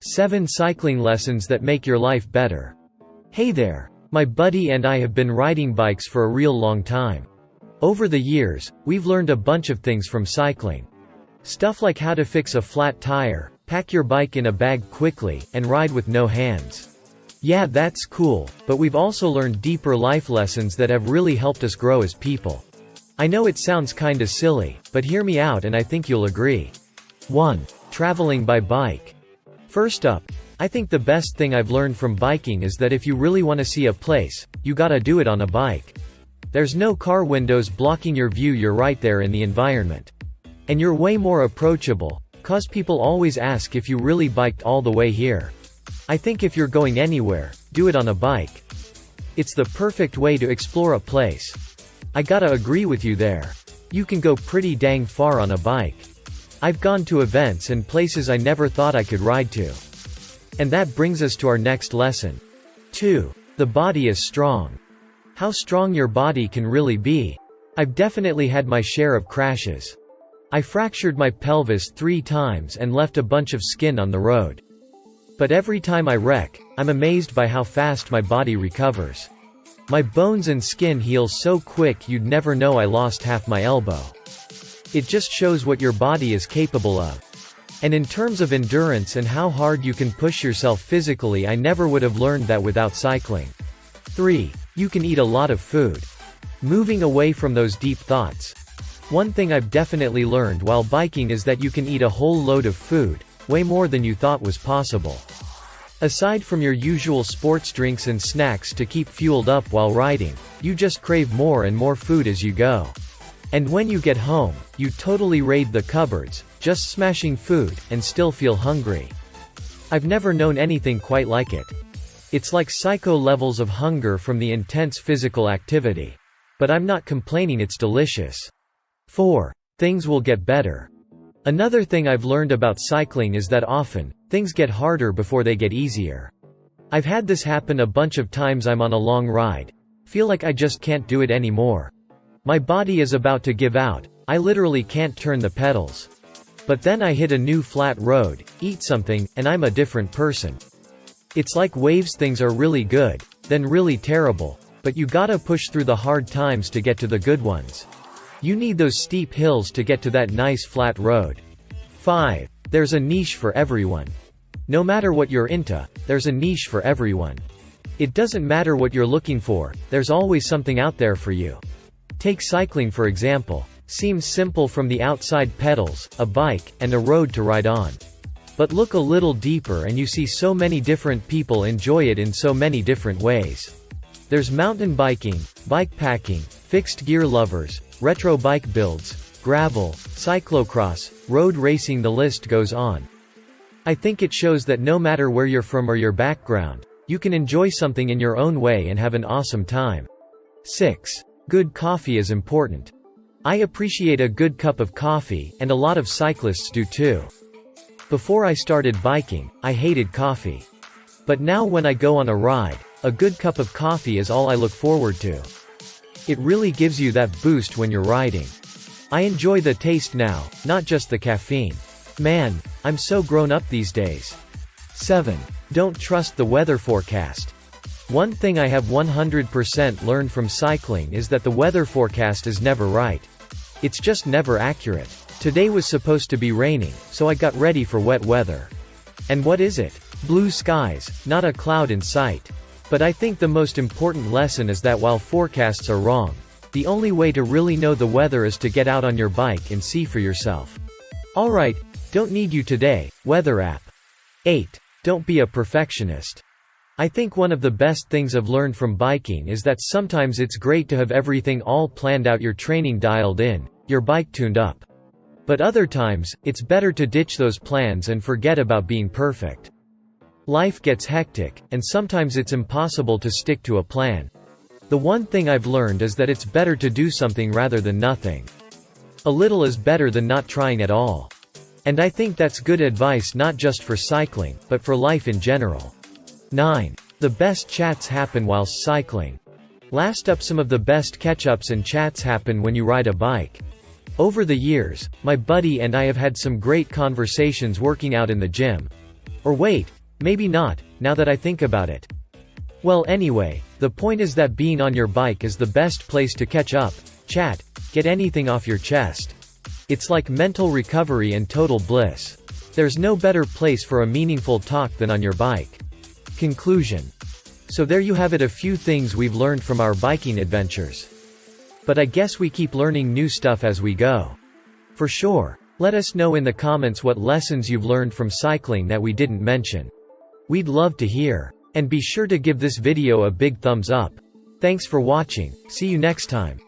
7 cycling lessons that make your life better. Hey there. My buddy and I have been riding bikes for a real long time. Over the years, we've learned a bunch of things from cycling. Stuff like how to fix a flat tire, pack your bike in a bag quickly, and ride with no hands. Yeah, that's cool, but we've also learned deeper life lessons that have really helped us grow as people. I know it sounds kinda silly, but hear me out and I think you'll agree. 1. Traveling by bike. First up, I think the best thing I've learned from biking is that if you really want to see a place, you gotta do it on a bike. There's no car windows blocking your view, you're right there in the environment. And you're way more approachable, 'cause people always ask if you really biked all the way here. I think if you're going anywhere, do it on a bike. It's the perfect way to explore a place. I gotta agree with you there. You can go pretty dang far on a bike. I've gone to events and places I never thought I could ride to. And that brings us to our next lesson. 2. The body is strong. How strong your body can really be. I've definitely had my share of crashes. I fractured my pelvis 3 times and left a bunch of skin on the road. But every time I wreck, I'm amazed by how fast my body recovers. My bones and skin heal so quick you'd never know I lost half my elbow. It just shows what your body is capable of. And in terms of endurance and how hard you can push yourself physically, I never would have learned that without cycling. 3. You can eat a lot of food. Moving away from those deep thoughts. One thing I've definitely learned while biking is that you can eat a whole load of food, way more than you thought was possible. Aside from your usual sports drinks and snacks to keep fueled up while riding, you just crave more and more food as you go. And when you get home, you totally raid the cupboards, just smashing food, and still feel hungry. I've never known anything quite like it. It's like psycho levels of hunger from the intense physical activity. But I'm not complaining, it's delicious. 4. Things will get better. Another thing I've learned about cycling is that often, things get harder before they get easier. I've had this happen a bunch of times. I'm on a long ride. Feel like I just can't do it anymore. My body is about to give out, I literally can't turn the pedals. But then I hit a new flat road, eat something, and I'm a different person. It's like waves, things are really good, then really terrible, but you gotta push through the hard times to get to the good ones. You need those steep hills to get to that nice flat road. 5. There's a niche for everyone. No matter what you're into, there's a niche for everyone. It doesn't matter what you're looking for, there's always something out there for you. Take cycling for example. Seems simple from the outside: pedals, a bike, and a road to ride on. But look a little deeper and you see so many different people enjoy it in so many different ways. There's mountain biking, bike packing, fixed gear lovers, retro bike builds, gravel, cyclocross, road racing, the list goes on. I think it shows that no matter where you're from or your background, you can enjoy something in your own way and have an awesome time. 6. Good coffee is important. I appreciate a good cup of coffee, and a lot of cyclists do too. Before I started biking, I hated coffee. But now when I go on a ride, a good cup of coffee is all I look forward to. It really gives you that boost when you're riding. I enjoy the taste now, not just the caffeine. Man, I'm so grown up these days. 7. Don't trust the weather forecast. One thing I have 100% learned from cycling is that the weather forecast is never right. It's just never accurate. Today was supposed to be raining, so I got ready for wet weather. And what is it? Blue skies, not a cloud in sight. But I think the most important lesson is that while forecasts are wrong, the only way to really know the weather is to get out on your bike and see for yourself. Alright, don't need you today, weather app. 8. Don't be a perfectionist. I think one of the best things I've learned from biking is that sometimes it's great to have everything all planned out, your training dialed in, your bike tuned up. But other times, it's better to ditch those plans and forget about being perfect. Life gets hectic, and sometimes it's impossible to stick to a plan. The one thing I've learned is that it's better to do something rather than nothing. A little is better than not trying at all. And I think that's good advice not just for cycling, but for life in general. 9. The best chats happen whilst cycling. Last up, some of the best catch-ups and chats happen when you ride a bike. Over the years, my buddy and I have had some great conversations working out in the gym. Or wait, maybe not, now that I think about it. Well anyway, the point is that being on your bike is the best place to catch up, chat, get anything off your chest. It's like mental recovery and total bliss. There's no better place for a meaningful talk than on your bike. Conclusion. So there you have it, a few things we've learned from our biking adventures. But I guess we keep learning new stuff as we go. For sure. Let us know in the comments what lessons you've learned from cycling that we didn't mention. We'd love to hear. And be sure to give this video a big thumbs up. Thanks for watching, see you next time.